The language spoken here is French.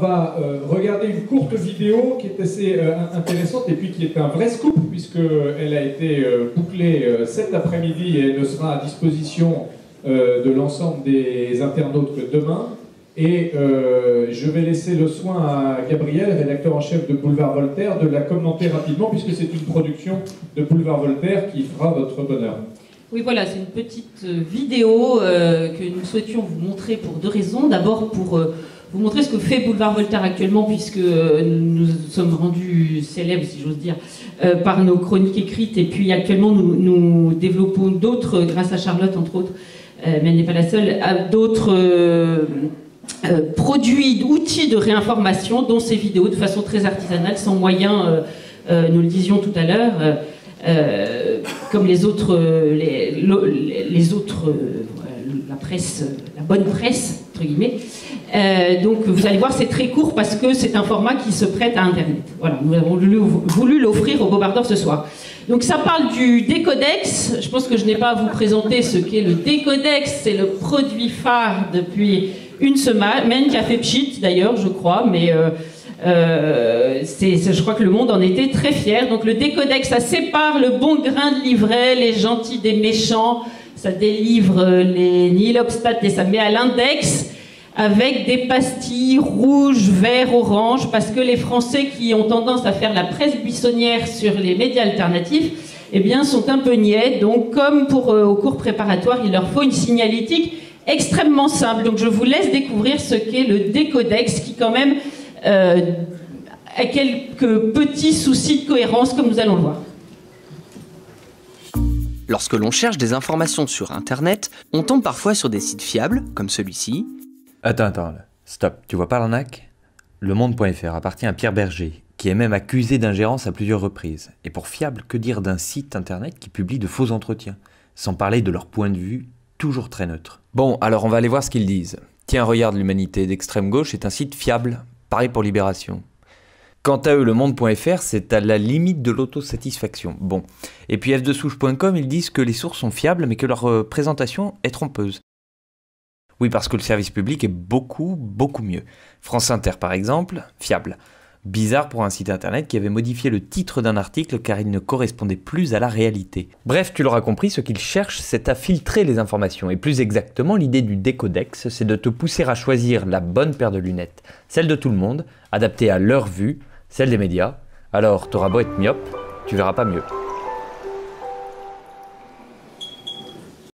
va regarder une courte vidéo qui est assez intéressante et puis qui est un vrai scoop puisqu'elle a été bouclée cet après-midi et elle ne sera à disposition de l'ensemble des internautes que demain. Et je vais laisser le soin à Gabriel, rédacteur en chef de Boulevard Voltaire, de la commenter rapidement puisque c'est une production de Boulevard Voltaire qui fera votre bonheur. Oui, voilà, c'est une petite vidéo que nous souhaitions vous montrer pour deux raisons. D'abord, pour vous montrer ce que fait Boulevard Voltaire actuellement, puisque nous sommes rendus célèbres, si j'ose dire, par nos chroniques écrites. Et puis actuellement, nous développons d'autres, grâce à Charlotte, entre autres, mais elle n'est pas la seule, d'autres produits, outils de réinformation, dont ces vidéos, de façon très artisanale, sans moyens, nous le disions tout à l'heure, comme les autres, la presse, la bonne presse, entre guillemets. Donc vous allez voir, c'est très court parce que c'est un format qui se prête à Internet. Voilà, nous avons voulu l'offrir aux Bobardeurs ce soir. Donc ça parle du Décodex. Je pense que je n'ai pas à vous présenter ce qu'est le Décodex. C'est le produit phare depuis une semaine qui a fait pchit d'ailleurs, je crois, mais je crois que le monde en était très fier. Donc le Décodex, ça sépare le bon grain de livret, les gentils des méchants, ça délivre les nihilobstats et ça met à l'index avec des pastilles rouges, verts, oranges, parce que les Français qui ont tendance à faire la presse buissonnière sur les médias alternatifs, eh bien, sont un peu niais. Donc, comme au cours préparatoire, il leur faut une signalétique extrêmement simple. Donc, je vous laisse découvrir ce qu'est le Décodex, qui quand même a quelques petits soucis de cohérence, comme nous allons le voir. Lorsque l'on cherche des informations sur Internet, on tombe parfois sur des sites fiables, comme celui-ci. Attends, là. Stop. Tu vois pas l'arnaque ? Le Monde.fr appartient à Pierre Berger, qui est même accusé d'ingérence à plusieurs reprises. Et pour fiable, que dire d'un site internet qui publie de faux entretiens, sans parler de leur point de vue, toujours très neutre. Bon, alors on va aller voir ce qu'ils disent. Tiens, regarde, l'Humanité d'extrême gauche est un site fiable. Pareil pour Libération. Quant à eux, le Monde.fr, c'est à la limite de l'autosatisfaction. Bon. Et puis f2souche.com, ils disent que les sources sont fiables, mais que leur présentation est trompeuse. Oui, parce que le service public est beaucoup mieux. France Inter, par exemple, fiable. Bizarre pour un site internet qui avait modifié le titre d'un article car il ne correspondait plus à la réalité. Bref, tu l'auras compris, ce qu'ils cherchent, c'est à filtrer les informations. Et plus exactement, l'idée du Décodex, c'est de te pousser à choisir la bonne paire de lunettes, celle de tout le monde, adaptée à leur vue, celle des médias. Alors, t'auras beau être myope, tu verras pas mieux.